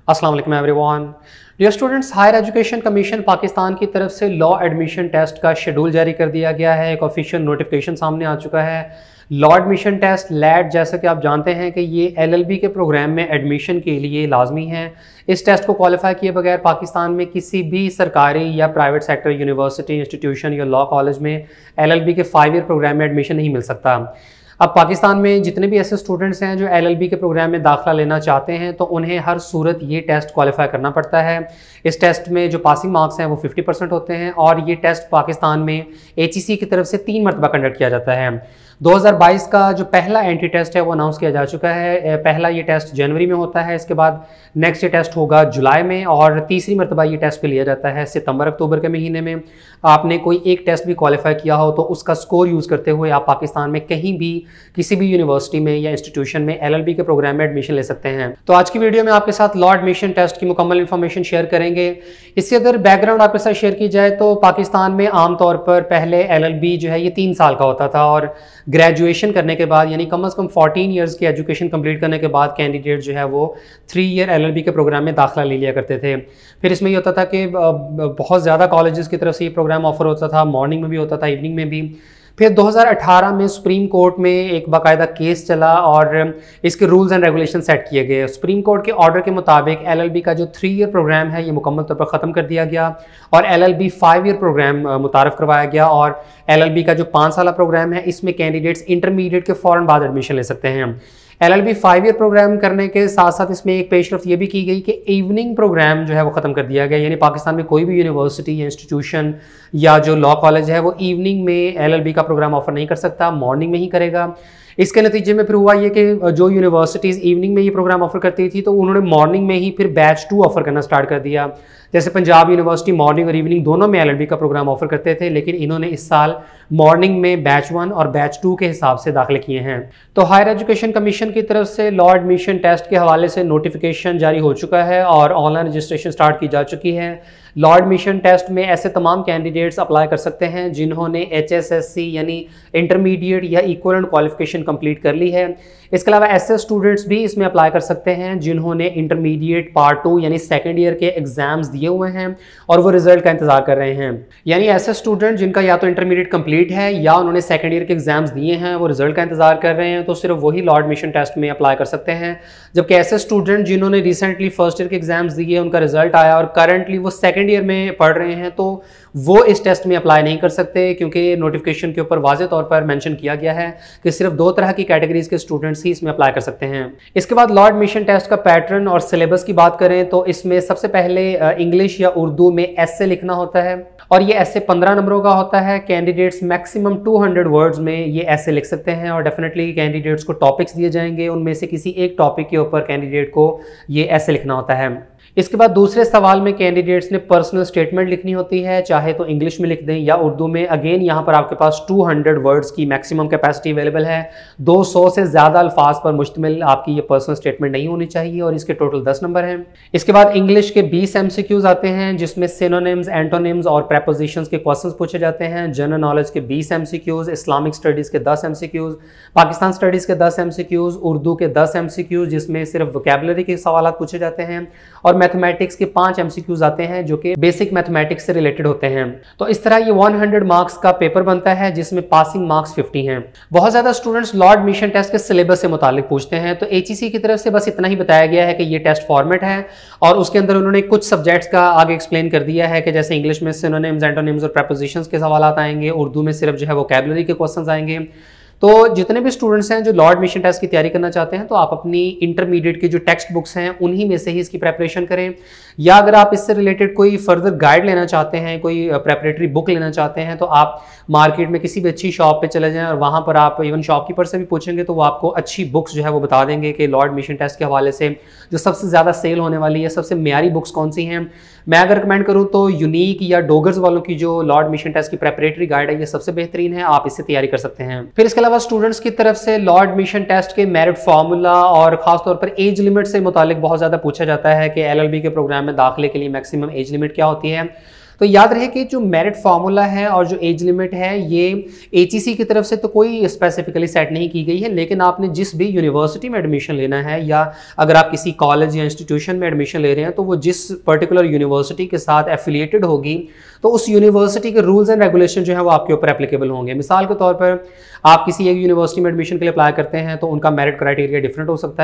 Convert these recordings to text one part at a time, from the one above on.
अस्सलाम वालेकुम everyone. Dear students, higher education commission Pakistan की तरफ से लॉ एडमिशन टेस्ट का शेड्यूल जारी कर दिया गया है। एक ऑफिशियल नोटिफिकेशन सामने आ चुका है। लॉ एडमिशन टेस्ट लैट, जैसा कि आप जानते हैं कि ये एलएलबी के प्रोग्राम में एडमिशन के लिए लाजमी है। इस टेस्ट को क्वालिफाई किए बगैर पाकिस्तान में किसी भी सरकारी या प्राइवेट सेक्टर यूनिवर्सिटी, इंस्टीट्यूशन या लॉ कॉलेज में एलएलबी के 5 ईयर प्रोग्राम में एडमिशन नहीं मिल सकता। अब पाकिस्तान में जितने भी ऐसे स्टूडेंट्स हैं जो एलएलबी के प्रोग्राम में दाखिला लेना चाहते हैं तो उन्हें हर सूरत ये टेस्ट क्वालिफाई करना पड़ता है। इस टेस्ट में जो पासिंग मार्क्स हैं वो 50% होते हैं और ये टेस्ट पाकिस्तान में एचईसी की तरफ से 3 मरतबा कंडक्ट किया जाता है। 2022 का जो पहला एंट्री टेस्ट है वो अनाउंस किया जा चुका है। पहला ये टेस्ट जनवरी में होता है, इसके बाद नेक्स्ट ये टेस्ट होगा जुलाई में और तीसरी मरतबा ये टेस्ट भी लिया जाता है सितंबर अक्टूबर के महीने में। आपने कोई एक टेस्ट भी क्वालिफाई किया हो तो उसका स्कोर यूज़ करते हुए आप पाकिस्तान में कहीं भी किसी भी यूनिवर्सिटी में या इंस्टीट्यूशन में एलएलबी के प्रोग्राम में एडमिशन ले सकते हैं। तो आज की वीडियो में आपके साथ लॉ एडमिशन टेस्ट की मुकम्मल इन्फॉर्मेशन शेयर करेंगे। इससे अगर बैकग्राउंड आपके साथ शेयर की जाए तो पाकिस्तान में आमतौर पर पहले एलएलबी जो है ये 3 साल का होता था और ग्रेजुएशन करने के बाद यानी कम से कम 14 ईयर्स की एजुकेशन कंप्लीट करने के बाद कैंडिडेट जो है वो 3 ईयर एलएलबी के प्रोग्राम में दाखिला ले लिया करते थे। फिर इसमें ये होता था कि बहुत ज़्यादा कॉलेजेस की तरफ से ये प्रोग्राम ऑफर होता था, मॉर्निंग में भी होता था, इवनिंग में भी। फिर 2018 में सुप्रीम कोर्ट में एक बाकायदा केस चला और इसके रूल्स एंड रेगुलेशन सेट किए गए। सुप्रीम कोर्ट के ऑर्डर के मुताबिक एलएलबी का जो 3 ईयर प्रोग्राम है ये मुकम्मल तौर पर ख़त्म कर दिया गया और एलएलबी 5 ईयर प्रोग्राम मुतारफ़ करवाया गया। और एलएलबी का जो 5 साला प्रोग्राम है इसमें कैंडिडेट्स इंटरमीडिएट के फ़ौरन बाद एडमिशन ले सकते हैं। एलएलबी 5 ईयर प्रोग्राम करने के साथ साथ इसमें एक पेशरफ ये भी की गई कि इवनिंग प्रोग्राम जो है वो ख़त्म कर दिया गया। यानी पाकिस्तान में कोई भी यूनिवर्सिटी या इंस्टीट्यूशन या जो लॉ कॉलेज है वो इवनिंग में एलएलबी का प्रोग्राम ऑफर नहीं कर सकता, मॉर्निंग में ही करेगा। इसके नतीजे में फिर हुआ ये कि जो यूनिवर्सिटीज़ इवनिंग में ये प्रोग्राम ऑफर करती थी तो उन्होंने मॉर्निंग में ही फिर बैच 2 ऑफर करना स्टार्ट कर दिया। जैसे पंजाब यूनिवर्सिटी मॉर्निंग और इवनिंग दोनों में एलएलबी का प्रोग्राम ऑफर करते थे, लेकिन इन्होंने इस साल मॉर्निंग में बैच 1 और बैच 2 के हिसाब से दाखिले किए हैं। तो हायर एजुकेशन कमीशन की तरफ से लॉ एडमिशन टेस्ट के हवाले से नोटिफिकेशन जारी हो चुका है और ऑनलाइन रजिस्ट्रेशन स्टार्ट की जा चुकी है। लॉ एडमिशन टेस्ट में ऐसे तमाम कैंडिडेट्स अप्लाई कर सकते हैं जिन्होंने एचएसएससी यानी इंटरमीडिएट या इक्विवेलेंट क्वालिफिकेशन कंप्लीट कर ली है। इसके अलावा ऐसे स्टूडेंट्स भी इसमें अप्लाई कर सकते हैं जिन्होंने इंटरमीडिएट पार्ट 2 यानी सेकेंड ईयर के एग्जाम्स दिए हुए हैं और वो रिजल्ट का इंतजार कर रहे हैं। यानी ऐसे स्टूडेंट जिनका या तो इंटरमीडिएट कंप्लीट है या उन्होंने सेकेंड ईयर के एग्जाम्स दिए हैं, वो रिजल्ट का इंतजार कर रहे हैं, तो सिर्फ वही लॉ एडमिशन टेस्ट में अप्लाई कर सकते हैं। जबकि ऐसे स्टूडेंट जिन्होंने रिसेंटली फर्स्ट ईयर के एग्जाम्स दिए, उनका रिजल्ट आया और करंटली वो सेकेंड ईयर में पढ़ रहे हैं तो वो इस टेस्ट में अप्लाई नहीं कर सकते, क्योंकि नोटिफिकेशन के ऊपर वाज़ेह तौर पर मेंशन किया गया है कि सिर्फ 2 तरह की कैटेगरीज के स्टूडेंट्स ही इसमें अप्लाई कर सकते हैं। इसके बाद लॉ एडमिशन टेस्ट का पैटर्न और सिलेबस की बात करें तो इसमें सबसे पहले इंग्लिश या उर्दू में एसे लिखना होता है और ये एसे 15 नंबरों का होता है। कैंडिडेट्स मैक्सिमम 200 वर्ड्स में ये एसे लिख सकते हैं और डेफिनेटली कैंडिडेट्स को टॉपिक्स दिए जाएंगे, उनमें से किसी एक टॉपिक के ऊपर कैंडिडेट को ये एसे लिखना होता है। इसके बाद दूसरे सवाल में कैंडिडेट्स ने पर्सनल स्टेटमेंट लिखनी होती है, चाहे तो इंग्लिश में लिख दें या उर्दू में। अगेन यहाँ पर आपके पास 200 वर्ड्स की मैक्सिमम कैपेसिटी अवेलेबल है। 200 से ज़्यादा अल्फाज पर मुश्तमिल आपकी ये पर्सनल स्टेटमेंट नहीं होनी चाहिए और इसके टोटल 10 नंबर हैं। इसके बाद इंग्लिश के 20 MCQs आते हैं जिसमें सिनोनिम्स, एंटोनिम्स और प्रेपोजिशंस के क्वेश्चंस पूछे जाते हैं। जनरल नॉलेज के 20 MCQs, इस्लामिक स्टडीज़ के 10 MCQs, पाकिस्तान स्टडीज़ के 10 MCQs, उर्दू के 10 MCQs जिसमें सिर्फ वोकैबुलरी के सवाल पूछे जाते हैं और मैथमेटिक्स के 5 MCQs आते हैं जो कि बेसिक मैथमेटिक्स से रिलेटेड होते हैं। तो इस तरह ये 100 मार्क्स का पेपर बनता है जिसमें पासिंग मार्क्स 50 हैं। बहुत ज़्यादा स्टूडेंट्स लॉ एडमिशन टेस्ट के सिलेबस से मुतालिक पूछते हैं, तो एचईसी की तरफ से बस इतना ही बताया गया है कि ये टेस्ट फॉर्मेट है और उसके अंदर उन्होंने कुछ सब्जेक्ट्स का आगे एक्सप्लेन कर दिया है कि जैसे इंग्लिश में सिनोनिम्स, एंटोनिम्स और प्रेपोजिशंस के सवाल आएंगे, उर्दू में सिर्फ जो है वोकैबुलरी के क्वेश्चंस आएंगे। तो जितने भी स्टूडेंट्स हैं जो लॉ एडमिशन टेस्ट की तैयारी करना चाहते हैं तो आप अपनी इंटरमीडिएट की जो टेक्स्ट बुक्स हैं उन्हीं में से ही इसकी प्रेपरेशन करें, या अगर आप इससे रिलेटेड कोई फर्दर गाइड लेना चाहते हैं, कोई प्रेपरेटरी बुक लेना चाहते हैं तो आप मार्केट में किसी भी अच्छी शॉप पे चले जाएं और वहाँ पर आप इवन शॉपकीपर से भी पूछेंगे तो वो आपको अच्छी बुक्स जो है वो बता देंगे कि लॉ एडमिशन टेस्ट के हवाले से जो सबसे ज़्यादा सेल होने वाली है, सबसे मेयारी बुक्स कौन सी हैं। मैं अगर रिकमेंड करूँ तो यूनिक या डोगर्स वालों की जो लॉ एडमिशन टेस्ट की प्रेपरेटरी गाइड है ये सबसे बेहतरीन है, आप इससे तैयारी कर सकते हैं। फिर इसके अलावा स्टूडेंट्स की तरफ से लॉ एडमिशन टेस्ट के मेरिट फार्मूला और खासतौर पर एज लिमिट से मुतालिक बहुत ज़्यादा पूछा जाता है कि एलएलबी के प्रोग्राम में दाखिले के लिए मैक्सिमम एज लिमिट क्या होती है। तो याद रहे कि जो मेरिट फार्मूला है और जो एज लिमिट है ये एचईसी की तरफ से तो कोई स्पेसिफिकली सेट नहीं की गई है, लेकिन आपने जिस भी यूनिवर्सिटी में एडमिशन लेना है या अगर आप किसी कॉलेज या इंस्टीट्यूशन में एडमिशन ले रहे हैं तो वो जिस पर्टिकुलर यूनिवर्सिटी के साथ एफिलिएटेड होगी तो उस यूनिवर्सिटी के रूल्स एंड रेगुलेशन जो है वो आपके ऊपर एप्लीकेबल होंगे। मिसाल के तौर पर आप किसी एक यूनिवर्सिटी में एडमिशन के लिए अप्लाई करते हैं तो उनका मेरिट क्राइटेरिया डिफरेंट हो सकता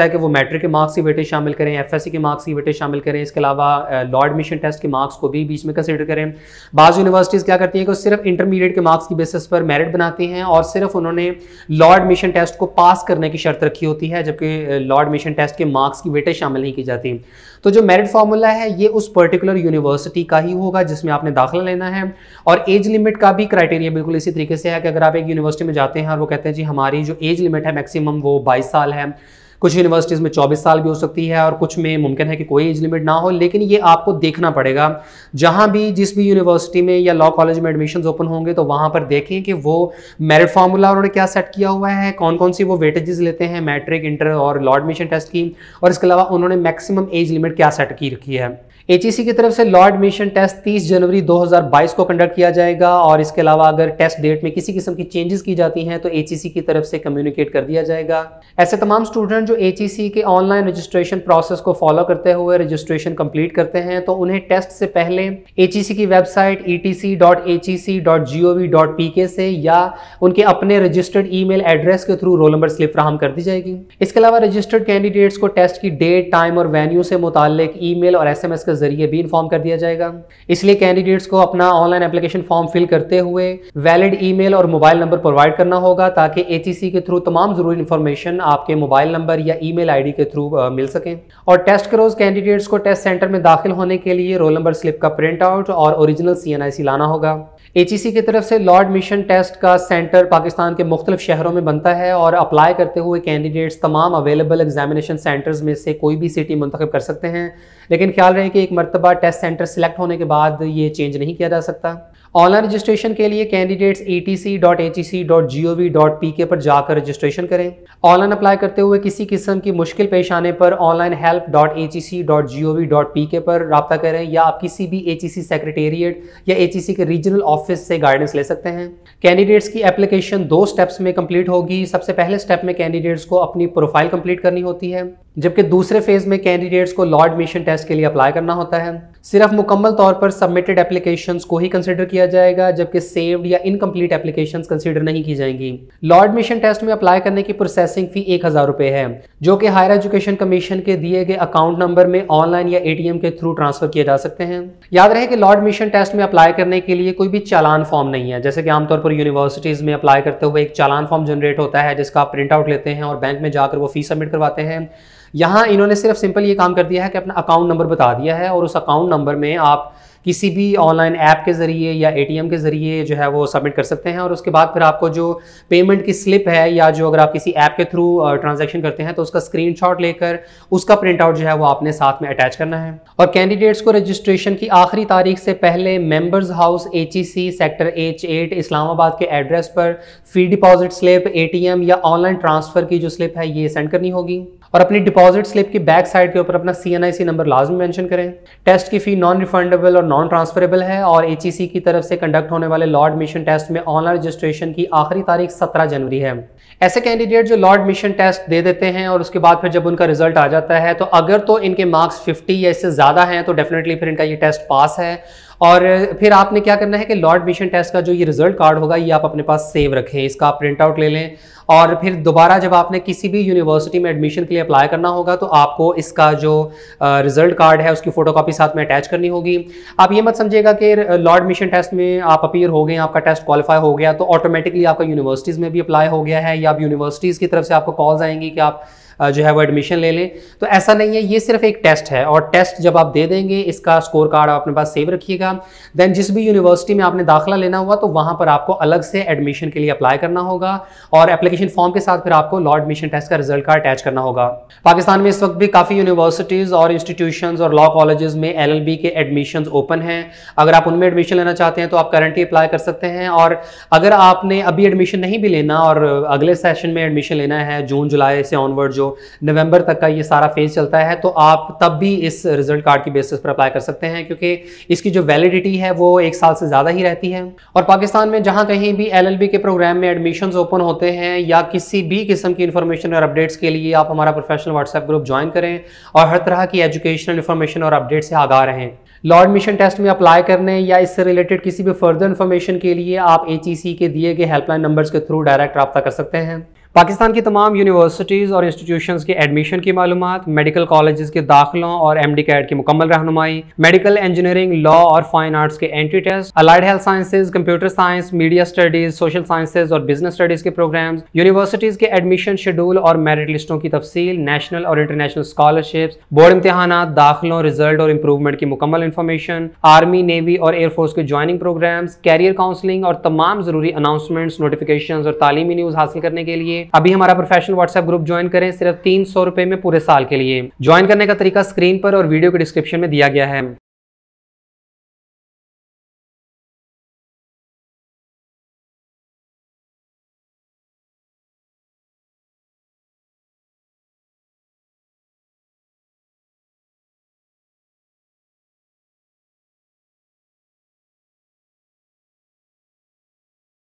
है कि वो मैट्रिक के मार्क्स की वेटेज शामिल करें, एफएससी के मार्क्स की वेटेज शामिल करें, इसके अलावा लॉ एडमिशन टेस्ट के मार्क्स को भी बीच में कंसिडर करें। बाज़ यूनिवर्सिटीज़ क्या करती हैं कि सिर्फ इंटरमीडिएट के मार्क्स की बेसिस पर मेरिट बनाती हैं और सिर्फ उन्होंने लॉ एडमिशन टेस्ट को पास करने की शर्त रखी होती है, जबकि लॉ एडमिशन टेस्ट के मार्क्स की वेटेज शामिल नहीं की जाती। तो जो मेरिट फार्मूला है ये उस पर्टिकुलर यूनिवर्सिटी का ही होगा जिसमें आपने दाखिला लेना है। और एज लिमिट का भी क्राइटेरिया बिल्कुल इसी तरीके से है कि अगर आप एक यूनिवर्सिटी में जाते हैं और वो कहते हैं जी हमारी जो एज लिमिट है मैक्सिमम वो 22 साल है, कुछ यूनिवर्सिटीज़ में 24 साल भी हो सकती है और कुछ में मुमकिन है कि कोई एज लिमिट ना हो, लेकिन ये आपको देखना पड़ेगा जहां भी जिस भी यूनिवर्सिटी में या लॉ कॉलेज में एडमिशन्स ओपन होंगे तो वहां पर देखें कि वो मेरिट फार्मूला उन्होंने क्या सेट किया हुआ है, कौन कौन सी वो वेटेजेस लेते हैं मैट्रिक, इंटर और लॉ एडमिशन टेस्ट की, और इसके अलावा उन्होंने मैक्सिमम एज लिमिट क्या सेट की रखी है। एचईसी की तरफ से लॉ एडमिशन टेस्ट 30 जनवरी 2022 को कंडक्ट किया जाएगा और इसके अलावा अगर टेस्ट डेट में किसी किस्म की चेंजेस की जाती हैं तो एचईसी की तरफ से कम्युनिकेट कर दिया जाएगा। ऐसे तमाम स्टूडेंट जो एचईसी के ऑनलाइन रजिस्ट्रेशन प्रोसेस को फॉलो करते हुए रजिस्ट्रेशन कंप्लीट करते हैं तो उन्हें टेस्ट से पहले एचईसी की वेबसाइट etc.hec.gov.pk से या उनके अपने रजिस्टर्ड ईमेल एड्रेस के थ्रू रोल नंबर स्लिप फ्राहम कर दी जाएगी। इसके अलावा रजिस्टर्ड कैंडिडेट्स को टेस्ट की डेट, टाइम और वेन्यू से मुताल्लिक ईमेल और एसएमएस के जरिए भी इन्फॉर्म कर दिया जाएगा। इसलिए कैंडिडेट्स को अपना ऑनलाइन एप्लीकेशन फॉर्म फिल करते हुए वैलिड ईमेल और मोबाइल नंबर प्रोवाइड करना होगा ताकि एचईसी के थ्रू तमाम जरूरी इंफॉर्मेशन आपके मोबाइल नंबर या ईमेल आईडी के थ्रू मिल सके। और टेस्ट के रोज कैंडिडेट्स को टेस्ट सेंटर में दाखिल होने के लिए रोल नंबर स्लिप का प्रिंट आउट और ओरिजिनल CNIC लाना होगा। एचईसी की तरफ से लॉ एडमिशन टेस्ट का सेंटर पाकिस्तान के मुख्तलिफ शहरों में बनता है और अप्लाई करते हुए कैंडिडेट्स तमाम अवेलेबल एग्जामिनेशन सेंटर्स में से कोई भी सिटी मुंतखब कर सकते हैं, लेकिन ख्याल रहे कि एक मरतबा टेस्ट सेंटर सिलेक्ट होने के बाद ये चेंज नहीं किया जा सकता। ऑनलाइन रजिस्ट्रेशन के लिए कैंडिडेट्स etc.hec.gov.pk पर जाकर रजिस्ट्रेशन करें। ऑनलाइन अप्लाई करते हुए किसी किस्म की मुश्किल पेश आने पर onlinehelp.hec.gov.pk पर रब्ता करें या आप किसी भी एचईसी सेक्रेटेरिएट या एचईसी के रीजनल ऑफिस से गाइडेंस ले सकते हैं। कैंडिडेट्स की एप्लीकेशन 2 स्टेप्स में कंप्लीट होगी। सबसे पहले स्टेप में कैंडिडेट्स को अपनी प्रोफाइल कंप्लीट करनी होती है, जबकि दूसरे फेज में कैंडिडेट्स को लॉ एडमिशन टेस्ट के लिए अप्लाई करना होता है। सिर्फ मुकम्मल तौर पर सबमिटेड एप्लीकेशंस को ही कंसिडर किया जाएगा, जबकि सेव्ड या इनकम्प्लीट एप्लीकेशंस कंसिडर नहीं की जाएंगी। लॉ एडमिशन टेस्ट में अप्लाई करने की प्रोसेसिंग फी 1000 रुपये है, जो कि हायर एजुकेशन कमीशन के दिए गए अकाउंट नंबर में ऑनलाइन या ATM के थ्रू ट्रांसफर किए जा सकते हैं। याद रहे कि लॉ एडमिशन टेस्ट में अप्लाई करने के लिए कोई भी चालान फॉर्म नहीं है, जैसे कि आमतौर पर यूनिवर्सिटीज़ में अप्लाई करते हुए एक चालान फॉर्म जनरेट होता है जिसका आप प्रिंट आउट लेते हैं और बैंक में जाकर वो फीस सबमिट करवाते हैं। यहाँ इन्होंने सिर्फ सिंपल ये काम कर दिया है कि अपना अकाउंट नंबर बता दिया है और उस अकाउंट नंबर में आप किसी भी ऑनलाइन ऐप के ज़रिए या ATM के ज़रिए जो है वो सबमिट कर सकते हैं और उसके बाद फिर आपको जो पेमेंट की स्लिप है या जो अगर आप किसी ऐप के थ्रू ट्रांजैक्शन करते हैं तो उसका स्क्रीनशॉट लेकर उसका प्रिंट आउट जो है वो आपने साथ में अटैच करना है। और कैंडिडेट्स को रजिस्ट्रेशन की आखिरी तारीख से पहले members house HEC sector H8 Islamabad के एड्रेस पर फी डिपॉजिट स्लिप, ATM या ऑनलाइन ट्रांसफ़र की जो स्लिप है ये सेंड करनी होगी और अपनी डिपॉजिट स्लिप की बैक साइड के ऊपर अपना CNIC नंबर लाजमी मेंशन करें। टेस्ट की फ़ी नॉन रिफंडेबल और नॉन ट्रांसफरेबल है और HEC की तरफ से कंडक्ट होने वाले लॉ एडमिशन टेस्ट में ऑनलाइन रजिस्ट्रेशन की आखिरी तारीख 17 जनवरी है। ऐसे कैंडिडेट जो लॉ एडमिशन टेस्ट दे देते हैं और उसके बाद फिर जब उनका रिजल्ट आ जाता है तो अगर तो इनके मार्क्स 50 या इससे ज़्यादा हैं तो डेफिनेटली फिर इनका ये टेस्ट पास है। और फिर आपने क्या करना है कि लॉ एडमिशन टेस्ट का जो ये रिजल्ट कार्ड होगा ये आप अपने पास सेव रखें, इसका आप प्रिंट आउट ले लें और फिर दोबारा जब आपने किसी भी यूनिवर्सिटी में एडमिशन के लिए अप्लाई करना होगा तो आपको इसका जो रिजल्ट कार्ड है उसकी फोटोकॉपी साथ में अटैच करनी होगी। आप ये मत समझिएगा कि लॉ एडमिशन टेस्ट में आप अपीयर हो गए, आपका टेस्ट क्वालिफाई हो गया तो ऑटोमेटिकली आपका यूनिवर्सिटीज़ में भी अप्लाई हो गया है या आप यूनिवर्सिटीज़ की तरफ से आपको कॉल्स आएंगी कि आप जो है वो एडमिशन ले लें, तो ऐसा नहीं है। ये सिर्फ एक टेस्ट है और टेस्ट जब आप दे देंगे इसका स्कोर कार्ड आप अपने पास सेव रखिएगा। देन जिस भी यूनिवर्सिटी में आपने दाखिला लेना हुआ तो वहाँ पर आपको अलग से एडमिशन के लिए अप्लाई करना होगा और एप्लीकेशन फॉर्म के साथ फिर आपको लॉ एडमिशन टेस्ट का रिजल्ट कार्ड अटैच करना होगा। पाकिस्तान में इस वक्त भी काफ़ी यूनिवर्सिटीज़ और इंस्टीट्यूशंस और लॉ कॉलेजेस में LLB के एडमिशन्स ओपन हैं। अगर आप उनमें एडमिशन लेना चाहते हैं तो आप करंटली अप्लाई कर सकते हैं और अगर आपने अभी एडमिशन नहीं भी लेना और अगले सेशन में एडमिशन लेना है जून जुलाई से ऑनवर्ड जो नवंबर तक का ये सारा फेज चलता है, तो आप तब भी इस रिजल्ट कार्ड की बेसिस पर अप्लाई कर सकते हैं, क्योंकि इसकी जो वैलिडिटी है वो 1 साल से ज़्यादा ही रहती है। और पाकिस्तान में जहाँ कहीं भी LLB के प्रोग्राम में एडमिशन्स ओपन होते हैं या किसी भी किस्म की इन्फॉर्मेशन और अपडेट्स के लिए आप हमारा प्रोफेशनल व्हाट्सएप ग्रुप ज्वाइन करें और हर तरह की एजुकेशनल इन्फॉर्मेशन और अपडेट से आगाह रहें। लॉ एडमिशन टेस्ट में अप्लाई करने या इससे रिलेटेड किसी भी फर्दर इन्फॉर्मेशन के लिए आप HEC के दिए गए हेल्पलाइन नंबर्स के थ्रू डायरेक्ट रब्ता कर सकते हैं। पाकिस्तान की तमाम यूनिवर्सिटीज़ और इंस्टीट्यूशंस के एडमिशन की मालूमात, मेडिकल कॉलेजेस के दाखिलों और MD कैट की मुकम्मल रहनुमाई, मेडिकल इंजीनियरिंग, लॉ और फाइन आर्ट्स के entry test, allied health sciences, computer science, media studies, social sciences और बिजनेस स्टडीज के प्रोग्राम्स, यूनिवर्सिटीज़ के एडमिशन शेड्यूल और मेरिट लिस्टों की तफसील, नेशनल और इंटरनेशनल स्कॉलरशिप्स, बोर्ड इम्तहानात, दाखिलों, रिजल्ट और इंप्रूवमेंट की मुकम्मल इन्फॉर्मेशन, आर्मी, नेवी और एयरफोर्स के ज्वाइनिंग प्रोग्राम्स, कैरियर काउंसलिंग और तमाम जरूरी अनाउंसमेंट्स, नोटिफिकेशंस और तालीमी न्यूज़ हासिल करने के लिए अभी हमारा प्रोफेशनल व्हाट्सएप ग्रुप ज्वाइन करें, सिर्फ 300 रुपए में पूरे साल के लिए। ज्वाइन करने का तरीका स्क्रीन पर और वीडियो के डिस्क्रिप्शन में दिया गया है।